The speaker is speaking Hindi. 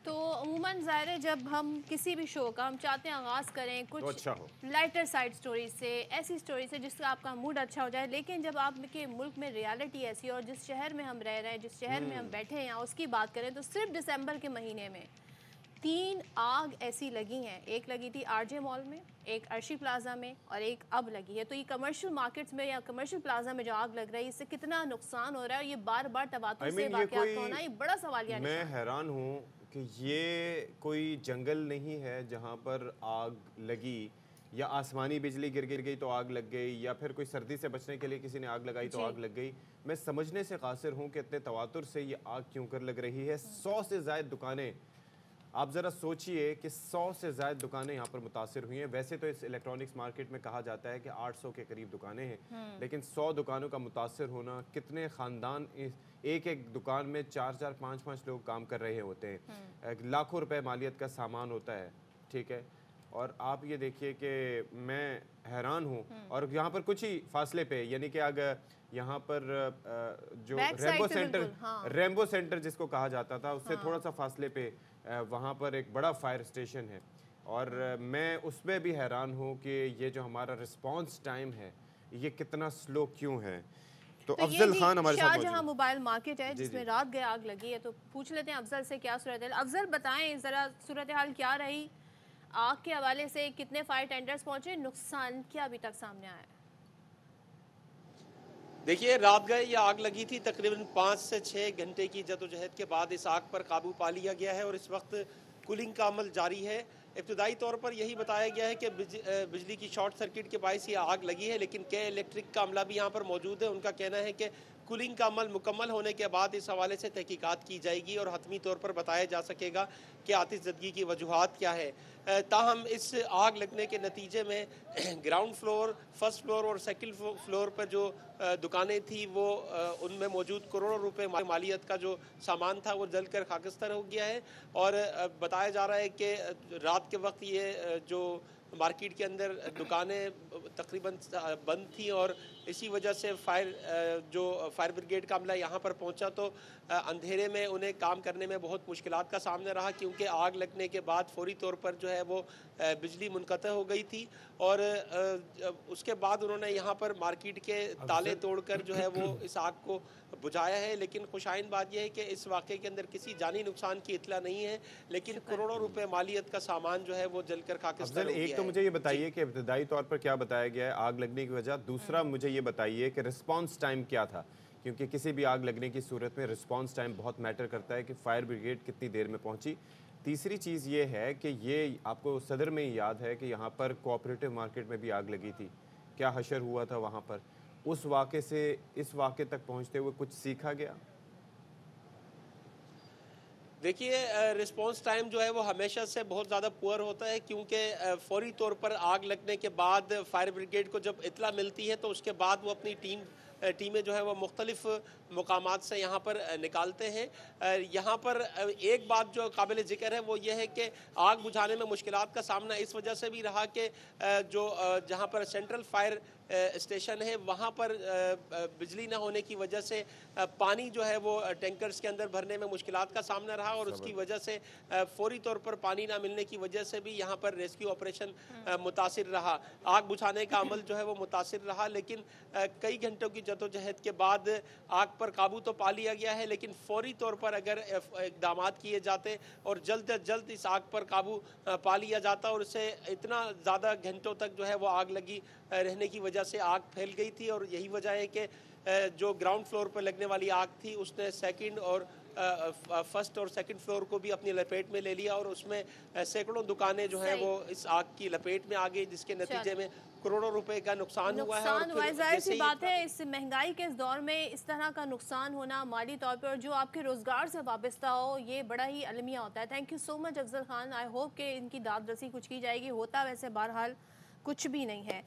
तो अमूमन ज़ाहिर है जब हम किसी भी शो का हम चाहते हैं आगाज़ करें कुछ तो अच्छा हो। लाइटर साइड स्टोरी से, ऐसी स्टोरी से जिससे आपका मूड अच्छा हो जाए। लेकिन जब आपके मुल्क में रियलिटी ऐसी है और जिस शहर में हम रह रहे हैं, जिस शहर में हम बैठे हैं उसकी बात करें तो सिर्फ दिसंबर के महीने में 3 आग ऐसी लगी हैं। एक लगी थी आरजे मॉल में, एक अर्शी प्लाजा में और एक अब लगी है। तो ये कमर्शियल मार्केट्स में या कमर्शियल प्लाजा में जो आग लग रही है इससे कितना नुकसान हो रहा है और ये बार बार तवातुर से ये वाकयात का होना ये बड़ा सवालिया मैं निशान है। हैरान हूँ कि ये कोई जंगल नहीं है जहाँ पर आग लगी या आसमानी बिजली गिर गिर गई तो आग लग गई या फिर कोई सर्दी से बचने के लिए किसी ने आग लगाई तो जी। आग लग गई। मैं समझने से कासिर हूँ कि इतने तवातुर से ये आग क्यों कर लग रही है। 100 से ज़ायद दुकानें, आप ज़रा सोचिए कि 100 से ज़ायद दुकानें यहाँ पर मुतासिर हुई हैं। वैसे तो इस इलेक्ट्रॉनिक्स मार्केट में कहा जाता है कि 800 के करीब दुकानें हैं, लेकिन 100 दुकानों का मुतासिर होना, कितने ख़ानदान एक एक दुकान में 4-4 5-5 लोग काम कर रहे होते हैं, लाखों रुपए मालियत का सामान होता है, ठीक है। और आप ये देखिए कि मैं हैरान हूँ। और यहाँ पर कुछ ही फासले पे, यानी कि अगर यहाँ पर जो बैक साइड रेम्बो पे सेंटर, बिल्कुल, हाँ। रेम्बो सेंटर जिसको कहा जाता था, उससे थोड़ा हाँ। सा फासले पे वहाँ पर एक बड़ा फायर स्टेशन है। और मैं उसमें भी हैरान हूँ कि ये जो हमारा रिस्पांस टाइम है ये कितना स्लो क्यों है। तो तो ये अफजल जी खान हमारे साथ मौजूद शाहजहां हैं। मोबाइल मार्केट है जी जिसमें जी। रात गए आग लगी है, तो पूछ लेते हैं अफजल से क्या सूरत हाल। अफजल बताएं ज़रा सूरत हाल क्या रही, आग के हवाले से कितने फायर टेंडर्स पहुंचे, नुकसान क्या अभी तक सामने आया है? देखिए, रात गए ये आग लगी थी। तकरीबन 5 से 6 घंटे की जद्दोजहद के बाद इस आग पर काबू पा लिया गया है और इस वक्त कूलिंग का अमल जारी है। इब्तदाई तौर पर यही बताया गया है कि बिजली की शॉर्ट सर्किट के बायस ये आग लगी है, लेकिन के इलेक्ट्रिक का अमला भी यहाँ पर मौजूद है। उनका कहना है कि कूलिंग का अमल मुकम्मल होने के बाद इस हवाले से तहकीकात की जाएगी और हतमी तौर पर बताया जा सकेगा कि आतिशज़दगी की वजूहात क्या है। ताहम इस आग लगने के नतीजे में ग्राउंड फ्लोर, फर्स्ट फ्लोर और सेकंड फ्लोर पर जो दुकानें थी वो उनमें मौजूद करोड़ों रुपए मालियत का जो सामान था वो जलकर खाकस्तर हो गया है। और बताया जा रहा है कि रात के वक्त ये जो मार्केट के अंदर दुकानें तकरीबन बंद थी और इसी वजह से जो फायर ब्रिगेड का अमला यहाँ पर पहुँचा तो अंधेरे में उन्हें काम करने में बहुत मुश्किलात का सामना रहा, क्योंकि आग लगने के बाद फौरी तौर पर जो है वो बिजली मुनक़ता हो गई थी। और उसके बाद उन्होंने यहाँ पर मार्केट के ताले तोड़कर जो है वो इस आग को बुझाया है। लेकिन खुशाइन बात यह है कि इस वाक़े के अंदर किसी जानी नुकसान की इतला नहीं है, लेकिन करोड़ों रुपए मालियत का सामान जो है वो जलकर खाकिस्तान हो गया है। एक तो मुझे ये बताइए कि इब्तदाई तौर पर क्या बताया गया है आग लगने की वजह। दूसरा मुझे ये बताइए कि रिस्पांस टाइम क्या था, क्योंकि किसी भी आग लगने की सूरत में रिस्पांस टाइम बहुत मैटर करता है कि फायर ब्रिगेड कितनी देर में पहुंची। तीसरी चीज़ ये है कि ये आपको सदर में ही याद है कि यहाँ पर कोऑपरेटिव मार्केट में भी आग लगी थी, क्या हशर हुआ था वहाँ पर। उस वाक़े से इस वाक़े तक पहुँचते हुए कुछ सीखा गया? देखिए, रिस्पांस टाइम जो है वो हमेशा से बहुत ज़्यादा पुअर होता है, क्योंकि फौरी तौर पर आग लगने के बाद फायर ब्रिगेड को जब इत्तला मिलती है तो उसके बाद वो अपनी टीमें जो है वो मुख्तलिफ मकामात से यहाँ पर निकालते हैं। यहाँ पर एक बात जो काबिल ज़िक्र है वो ये है कि आग बुझाने में मुश्किलात का सामना इस वजह से भी रहा कि जहाँ पर सेंट्रल फायर स्टेशन है वहाँ पर बिजली ना होने की वजह से पानी जो है वो टैंकर्स के अंदर भरने में मुश्किलात का सामना रहा और उसकी वजह से फौरी तौर पर पानी ना मिलने की वजह से भी यहाँ पर रेस्क्यू ऑपरेशन मुतासिर रहा। आग बुझाने का अमल जो है वो मुतासिर रहा, लेकिन कई घंटों की जद्दोजहद के बाद आग पर काबू तो पा लिया गया है। लेकिन फौरी तौर पर अगर इकदाम किए जाते और जल्द अज जल्द इस आग पर काबू पा लिया जाता, और इससे इतना ज़्यादा घंटों तक जो है वो आग लगी रहने की वजह से आग फैल गई थी। और यही वजह है कि जो ग्राउंड फ्लोर पर लगने वाली आग थी उसने सेकंड और फर्स्ट और सेकंड फ्लोर को भी अपनी लपेट में ले लिया और उसमें सैकड़ों दुकानें जो हैं वो इस आग की लपेट में आ गई, जिसके नतीजे में करोड़ों रुपए का नुकसान हुआ है। और फिर जाहिर सी बात है इस महंगाई के इस दौर में इस तरह का नुकसान होना माली तौर पर और जो आपके रोजगार से वाबस्ता हो ये बड़ा ही अलमिया होता है। Thank you so much Afzal Khan. I hope कि इनकी दाद रसी कुछ की जाएगी, होता वैसे बहरहाल कुछ भी नहीं है।